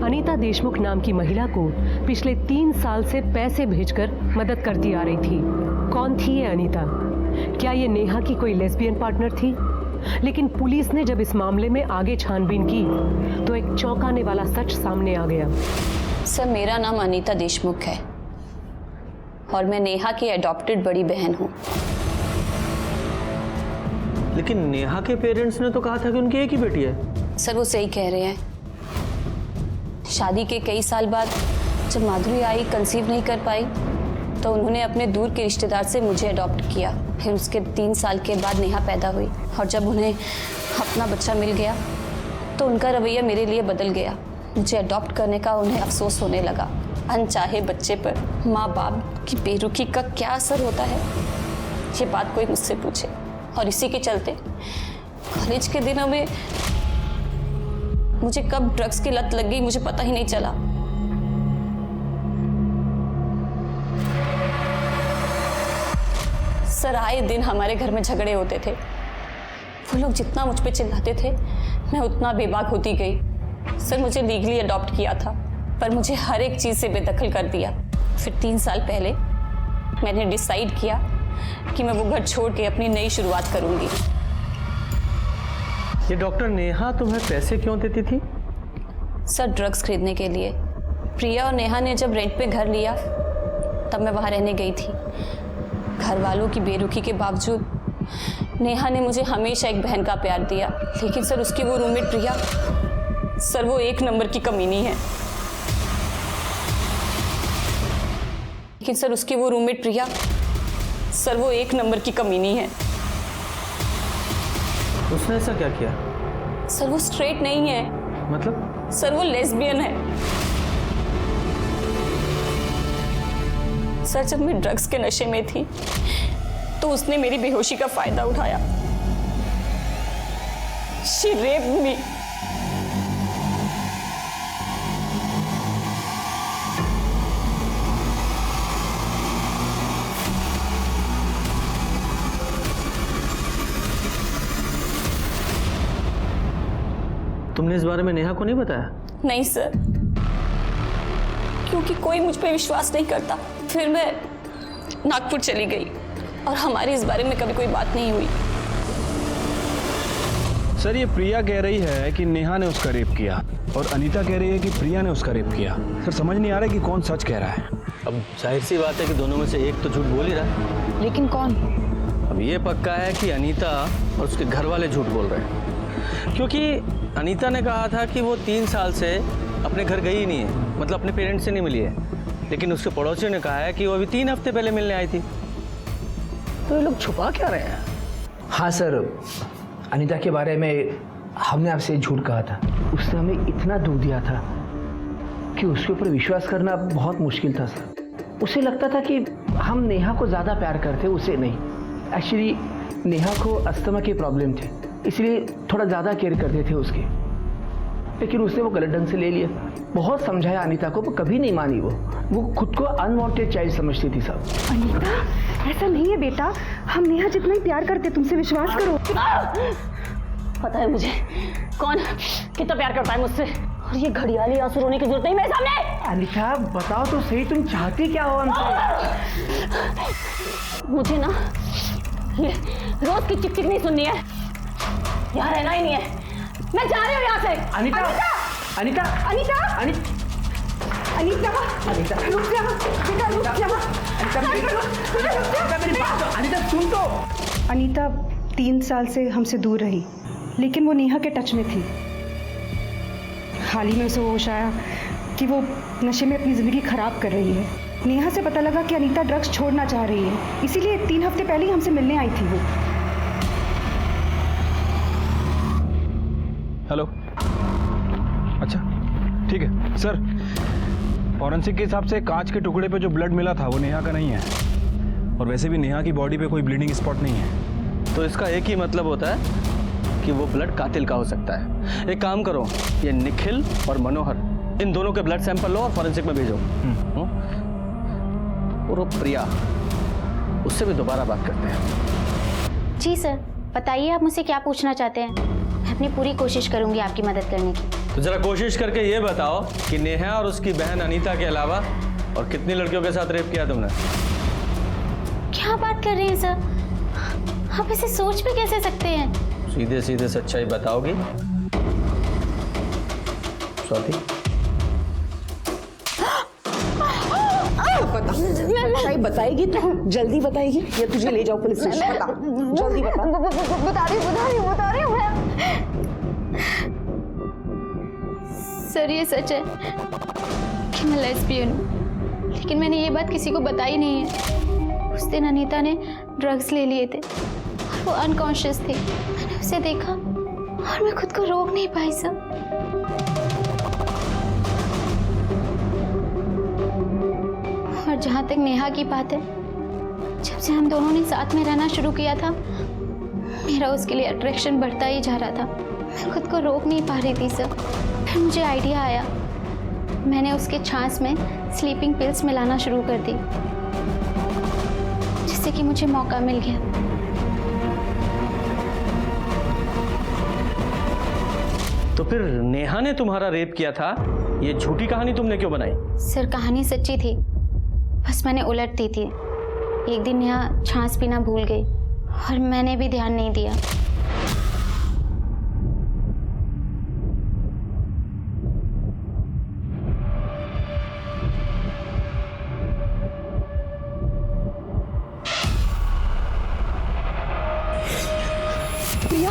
अनीता देशमुख नाम की महिला को पिछले 3 साल से पैसे भेजकर मदद करती आ रही थी। कौन थी ये अनीता? क्या ये नेहा की कोई लेस्बियन पार्टनर थी लेकिन पुलिस ने जब इस मामले में आगे छानबीन की तो एक चौंकाने वाला सच सामने आ गया। सर, मेरा नाम अनीता देशमुख है और मैं नेहा की एडॉप्टेड बड़ी बहन हूँ। लेकिन नेहा के पेरेंट्स ने तो कहा था कि उनकी एक ही बेटी है। सर, वो सही कह रहे हैं। शादी के कई साल बाद जब माधुरी आई कंसीव नहीं कर पाई तो उन्होंने अपने दूर के रिश्तेदार से मुझे अडॉप्ट किया। फिर उसके 3 साल के बाद नेहा पैदा हुई और जब उन्हें अपना बच्चा मिल गया तो उनका रवैया मेरे लिए बदल गया। मुझे अडॉप्ट करने का उन्हें अफसोस होने लगा। अनचाहे बच्चे पर माँ बाप की बेरुखी का क्या असर होता है, ये बात कोई मुझसे पूछे। और इसी के चलते कॉलेज के दिनों में मुझे कब ड्रग्स की लत लग गई मुझे पता ही नहीं चला। सर, आए दिन हमारे घर में झगड़े होते थे। वो लोग जितना मुझ पे चिल्लाते थे मैं उतना बेबाक होती गई। सर, मुझे लीगली अडॉप्ट किया था पर मुझे हर एक चीज़ से बेदखल कर दिया। फिर 3 साल पहले मैंने डिसाइड किया कि मैं वो घर छोड़ के अपनी नई शुरुआत करूंगी। ये डॉक्टर नेहा तुम्हें पैसे क्यों देती थी? सर, ड्रग्स खरीदने के लिए। प्रिया और नेहा ने जब रेंट पे घर लिया तब मैं वहाँ रहने गई थी। घर वालों की बेरुखी के बावजूद नेहा ने मुझे हमेशा एक बहन का प्यार दिया। लेकिन सर, उसकी वो रूममेट प्रिया, सर वो 1 नंबर की कमीनी है। लेकिन सर, उसकी वो रूममेट प्रिया, सर वो 1 नंबर की कमीनी है। उसने ऐसा क्या किया? सर, वो स्ट्रेट नहीं है। मतलब? सर, वो लेस्बियन है। सर, जब मैं ड्रग्स के नशे में थी तो उसने मेरी बेहोशी का फायदा उठाया। She raped me. तुमने इस बारे में नेहा को नहीं बताया? नहीं सर, क्योंकि कोई मुझ पे विश्वास नहीं करता। फिर मैं नागपुर चली गई और हमारी इस बारे में कभी कोई बात नहीं हुई। सर, ये प्रिया कह रही है कि नेहा ने उसका रेप किया और अनीता कह रही है कि प्रिया ने उसका रेप किया। सर, समझ नहीं आ रहा है कि कौन सच कह रहा है। अब जाहिर सी बात है कि दोनों में से एक तो झूठ बोल ही रहा है। लेकिन कौन? अब ये पक्का है कि अनीता और उसके घर वाले झूठ बोल रहे हैं, क्योंकि अनीता ने कहा था कि वो 3 साल से अपने घर गई ही नहीं है, मतलब अपने पेरेंट्स से नहीं मिली है। लेकिन उसके पड़ोसियों ने कहा है कि वो अभी 3 हफ्ते पहले मिलने आई थी। तो ये लोग छुपा क्या रहे हैं? हाँ सर, अनीता के बारे में हमने आपसे झूठ कहा था। उसने हमें इतना दुख दिया था कि उसके ऊपर विश्वास करना बहुत मुश्किल था सर। उसे लगता था कि हम नेहा को ज़्यादा प्यार करते, उसे नहीं। एक्चुअली नेहा को अस्थमा की प्रॉब्लम थे, इसलिए थोड़ा ज़्यादा केयर करते थे उसके। लेकिन उसने वो गलत ढंग से ले लिया। बहुत समझाया अनीता को, वो कभी नहीं मानी। वो खुद को अनवांटेड चाइल्ड समझती थी सब। अनीता, ऐसा नहीं है बेटा, हम नेहा जितना ही प्यार करते, तुमसे विश्वास करो। पता है मुझे कौन कितना प्यार करता है मुझसे, और ये घड़ियाली आंसू रोने की जरूरत नहीं मेरे सामने। अनीता, बताओ तो सही, तुम चाहती क्या हो हमसे? मुझे ना ये रोज की चिक चिक नहीं सुननी है, यहाँ रहना ही नहीं है। मैं जा रही हूँ यहाँ से। अनीता, अनीता, अनीता, अनीता, अनीता, रुक जा बेटा, रुक जा। अनीता, सुन तो। अनीता 3 साल से हमसे दूर रही, लेकिन वो नेहा के टच में थी। हाल ही में उसे होश आया कि वो नशे में अपनी ज़िंदगी ख़राब कर रही है। नेहा से पता लगा कि अनीता ड्रग्स छोड़ना चाह रही है, इसीलिए 3 हफ्ते पहले ही हमसे मिलने आई थी वो। हेलो, अच्छा ठीक है सर। फॉरेंसिक के हिसाब से कांच के टुकड़े पे जो ब्लड मिला था वो नेहा का नहीं है, और वैसे भी नेहा की बॉडी पे कोई ब्लीडिंग स्पॉट नहीं है। तो इसका एक ही मतलब होता है कि वो ब्लड कातिल का हो सकता है। एक काम करो, ये निखिल और मनोहर, इन दोनों के ब्लड सैंपल लो और फॉरेंसिक में भेजो। और वो प्रिया, उससे भी दोबारा बात करते हैं। जी सर, बताइए आप मुझसे क्या पूछना चाहते हैं। मैं अपनी पूरी कोशिश करूंगी आपकी मदद करने की। तो जरा कोशिश करके ये बताओ कि नेहा और उसकी बहन अनीता के अलावा और कितनी लड़कियों के साथ रेप किया तुमने? क्या बात कर रहे हैं सर, आप इसे सोच भी कैसे सकते हैं? सीधे सीधे सच्चाई बताओगी स्वाति? सच्चाई बताएगी तो जल्दी बताएगी या तुझे ले जाओ पुलिस स्टेशन? बता, जल्दी बता। बता रही हूँ मैं। सर ये सच है कि मैं लेस्बियन हूँ, लेकिन मैंने ये बात किसी को बताई नहीं है। उस दिन अनीता ने ड्रग्स ले लिए थे और वो अनकॉन्शियस थी। मैंने उसे देखा और मैं खुद को रोक नहीं पाई सर। और जहाँ तक नेहा की बात है, जब से हम दोनों ने साथ में रहना शुरू किया था, मेरा उसके लिए अट्रैक्शन बढ़ता ही जा रहा था। मैं खुद को रोक नहीं पा रही थी सर। फिर मुझे आइडिया आया, मैंने उसके छाछ में स्लीपिंग पिल्स मिलाना शुरू कर दी, जिससे कि मुझे मौका मिल गया। तो फिर नेहा ने तुम्हारा रेप किया था, ये झूठी कहानी तुमने क्यों बनाई? सर कहानी सच्ची थी, बस मैंने उलट दी थी। एक दिन नेहा छाछ पीना भूल गई और मैंने भी ध्यान नहीं दिया। प्रिया,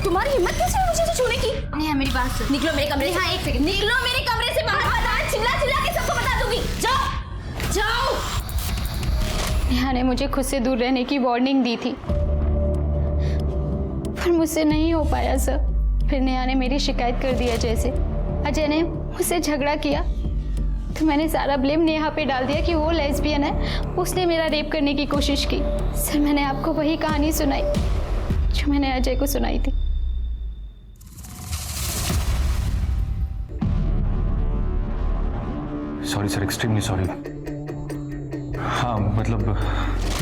तुम्हारी हिम्मत कैसे हुई मुझे छूने की? नेहा मेरी बात सुन, निकलो मेरे कमरे से। हाँ, एक सेकंड, निकलो मेरे कमरे से बाहर। चिल्ला चिल्ला के सबको बता दूंगी। जाओ जाओ। नेहा ने मुझे खुद से दूर रहने की वार्निंग दी थी, पर मुझसे नहीं हो पाया सर। फिर नेहा ने मेरी शिकायत कर दिया। जैसे अजय ने मुझसे झगड़ा किया तो मैंने सारा ब्लेम नेहा पे डाल दिया कि वो लेस्बियन है, उसने मेरा रेप करने की कोशिश की। सर मैंने आपको वही कहानी सुनाई जो मैंने अजय को सुनाई थी। Sorry sir, extremely sorry. हाँ मतलब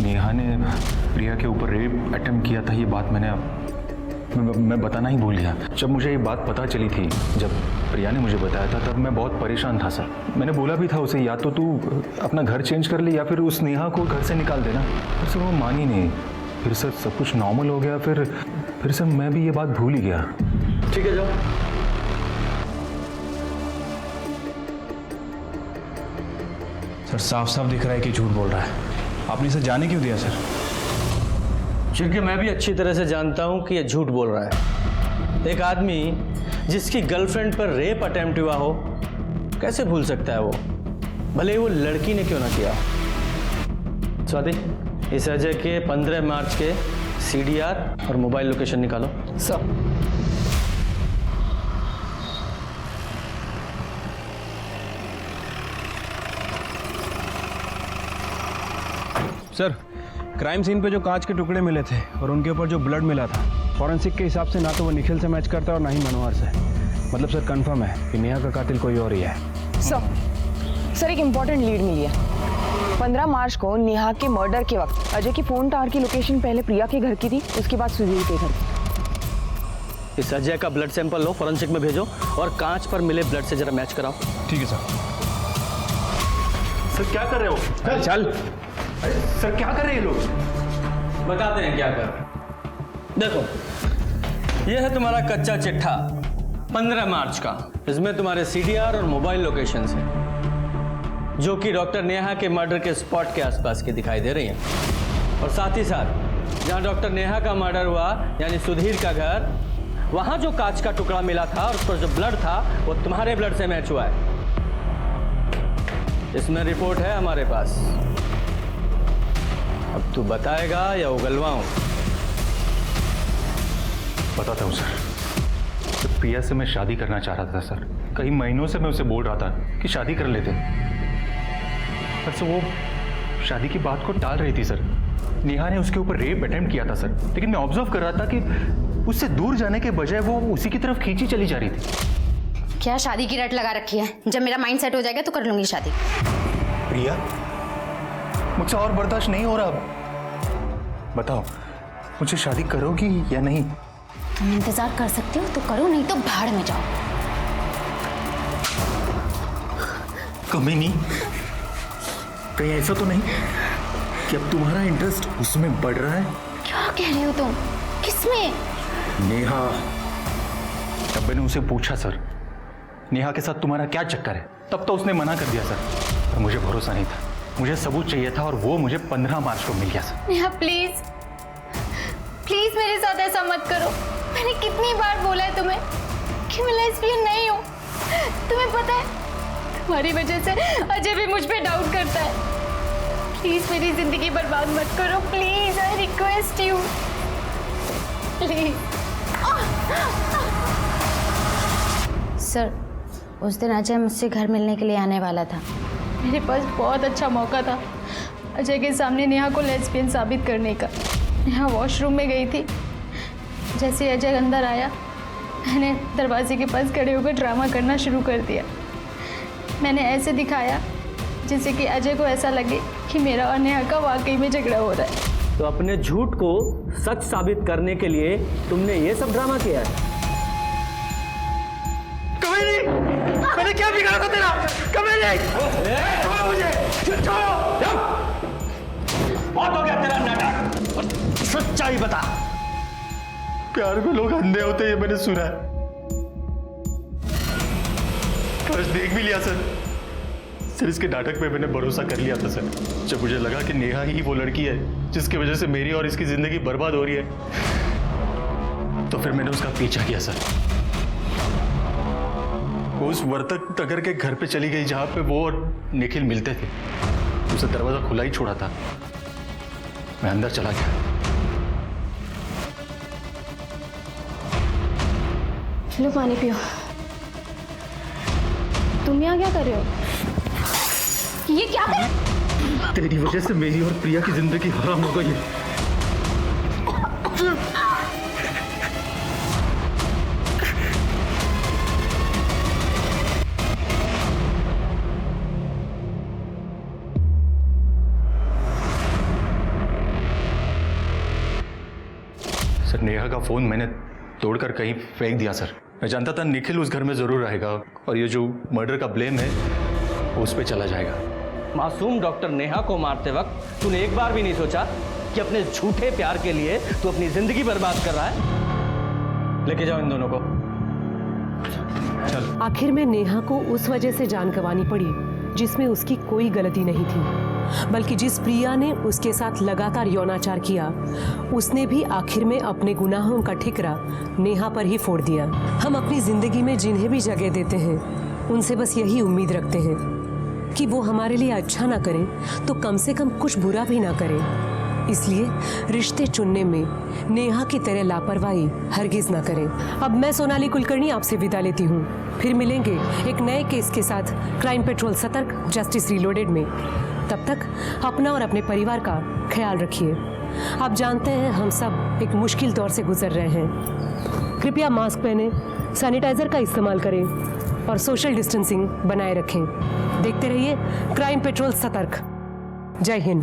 नेहा ने प्रिया के ऊपर रेप अटेम्प्ट किया था, ये बात मैं बताना ही भूल गया। जब मुझे ये बात पता चली थी, जब प्रिया ने मुझे बताया था, तब मैं बहुत परेशान था सर। मैंने बोला भी था उसे, या तो तू अपना घर चेंज कर ले या फिर उस नेहा को घर से निकाल देना। फिर सर वो मानी नहीं। फिर सर सब कुछ नॉर्मल हो गया। फिर सर मैं भी ये बात भूल ही गया। ठीक है जाओ। सर साफ साफ दिख रहा है कि झूठ बोल रहा है। आपने इसे जाने क्यों दिया सर? क्योंकि मैं भी अच्छी तरह से जानता हूं कि ये झूठ बोल रहा है। एक आदमी जिसकी गर्लफ्रेंड पर रेप अटेम्प्ट हुआ हो, कैसे भूल सकता है वो, भले ही वो लड़की ने क्यों ना किया। स्वाति, इस अजय के 15 मार्च के CDR और मोबाइल लोकेशन निकालो। सर सर क्राइम सीन पे जो कांच के टुकड़े मिले थे और उनके ऊपर जो ब्लड मिला था, फॉरेंसिक के हिसाब से ना तो वो निखिल से मैच करता और ना ही मनोहर से। मतलब सर कंफर्म है कि नेहा का कातिल कोई और ही है। सर एक इम्पोर्टेंट लीड मिली है। 15 मार्च को नेहा के मर्डर के वक्त अजय की फोन टावर की लोकेशन पहले प्रिया के घर की थी, उसके बाद सुधीर के घर की। इस अजय का ब्लड सैंपल लो, फॉरेंसिक में भेजो और कांच पर मिले ब्लड से जरा मैच कराओ। ठीक है सर। सर क्या कर रहे हो? चल। सर क्या कर रहे हैं लोग? बताते हैं क्या कर। देखो ये है तुम्हारा कच्चा चिट्ठा 15 मार्च का। इसमें तुम्हारे CDR और मोबाइल लोकेशन है जो कि डॉक्टर नेहा के मर्डर के स्पॉट के आसपास की दिखाई दे रही हैं। और साथ ही साथ जहां डॉक्टर नेहा का मर्डर हुआ यानी सुधीर का घर, वहां जो कांच का टुकड़ा मिला था और उस पर जो ब्लड था वो तुम्हारे ब्लड से मैच हुआ है। इसमें रिपोर्ट है हमारे पास। अब तू बताएगा या उगलवाऊं? बताता हूँ सर। तो प्रिया से मैं शादी करना चाह रहा था सर। कई महीनों से मैं उसे बोल रहा था कि शादी कर लेते, पर सर वो शादी की बात को टाल रही थी सर। नेहा ने उसके ऊपर रेप अटेम्प्ट किया था सर, लेकिन मैं ऑब्जर्व कर रहा था कि उससे दूर जाने के बजाय वो उसी की तरफ खींची चली जा रही थी। क्या शादी की रट लगा रखी है? जब मेरा माइंड सेट हो जाएगा तो कर लूंगी शादी। प्रिया, मुझसे और बर्दाश्त नहीं हो रहा। अब बताओ, मुझे शादी करोगी या नहीं? तुम इंतजार कर सकते हो तो करो, नहीं तो भाड़ में जाओ। कमी नहीं, कहीं ऐसा तो नहीं कि अब तुम्हारा इंटरेस्ट उसमें बढ़ रहा है? क्या कह रहे हो तुम? किसमें? नेहा, जब मैंने उसे पूछा सर नेहा के साथ तुम्हारा क्या चक्कर है, तब तो उसने मना कर दिया सर। पर मुझे भरोसा नहीं था, मुझे सबूत चाहिए था और वो मुझे 15 मार्च को मिल गया सर। नेहा प्लीज प्लीज मेरे साथ ऐसा मत करो। मैंने कितनी बार बोला है तुम्हें कि मैं लेस्बियन नहीं हूँ। तुम्हें पता है तुम्हारी वजह से अजय भी मुझ पे डाउट करता है। प्लीज मेरी जिंदगी बर्बाद मत करो, please I request you please. Sir उस दिन अजय मुझसे घर मिलने के लिए आने वाला था। मेरे पास बहुत अच्छा मौका था अजय के सामने नेहा को लेस्बियन साबित करने का। नेहा वॉशरूम में गई थी। जैसे अजय अंदर आया मैंने दरवाजे के पास खड़े होकर ड्रामा करना शुरू कर दिया। मैंने ऐसे दिखाया जिससे कि अजय को ऐसा लगे कि मेरा और नेहा का वाकई में झगड़ा हो रहा है। तो अपने झूठ को सच साबित करने के लिए तुमने ये सब ड्रामा किया है? कभी नहीं, मैंने क्या बिगाड़ा था तेरा? कभी नहीं, छोड़ो मुझे, छोड़ो। बहुत हो गया तेरा नाटक, सच्चाई बता। प्यार में लोग अंधे होते हैं, मैंने सुना है। काश देख भी लिया सर। सर इसके नाटक पे मैंने भरोसा कर लिया था सर। जब मुझे लगा कि नेहा ही वो लड़की है जिसकी वजह से मेरी और इसकी जिंदगी बर्बाद हो रही है, तो फिर मैंने उसका पीछा किया सर। वो उस वर्तक नगर के घर पे चली गई जहां पे वो और निखिल मिलते थे। उसे दरवाजा खुला ही छोड़ा था। मैं अंदर चला गया। लो पानी पियो। तुम यहाँ क्या कर रहे हो? ये क्या है? तेरी वजह से मेरी और प्रिया की जिंदगी हराम हो गई है। सर नेहा का फोन मैंने तोड़कर कहीं फेंक दिया सर। मैं जानता था निखिल उस घर में जरूर रहेगा और ये जो मर्डर का ब्लेम है वो उस पर चला जाएगा। मासूम डॉक्टर नेहा को मारते वक्त तूने एक बार भी नहीं सोचा कि अपने झूठे प्यार के लिए तू अपनी जिंदगी बर्बाद कर रहा है? लेके जाओ इन दोनों को। चल। आखिर में नेहा को उस वजह से जान गंवानी पड़ी जिसमें उसकी कोई गलती नहीं थी, बल्कि जिस प्रिया ने उसके साथ लगातार यौनाचार किया उसने भी आखिर में अपने गुनाहों का ठिकरा नेहा पर ही फोड़ दिया। हम अपनी जिंदगी में जिन्हें भी जगह देते हैं उनसे बस यही उम्मीद रखते हैं कि वो हमारे लिए अच्छा ना करें तो कम से कम कुछ बुरा भी ना करें। इसलिए रिश्ते चुनने में नेहा की तरह लापरवाही हरगिज ना करें। अब मैं सोनाली कुलकर्णी आपसे विदा लेती हूँ। फिर मिलेंगे एक नए केस के साथ क्राइम पेट्रोल सतर्क जस्टिस रीलोडेड में। तब तक अपना और अपने परिवार का ख्याल रखिए। आप जानते हैं हम सब एक मुश्किल दौर से गुजर रहे हैं। कृपया मास्क पहने, सैनिटाइजर का इस्तेमाल करें और सोशल डिस्टेंसिंग बनाए रखें। देखते रहिए क्राइम पेट्रोल सतर्क। जय हिंद।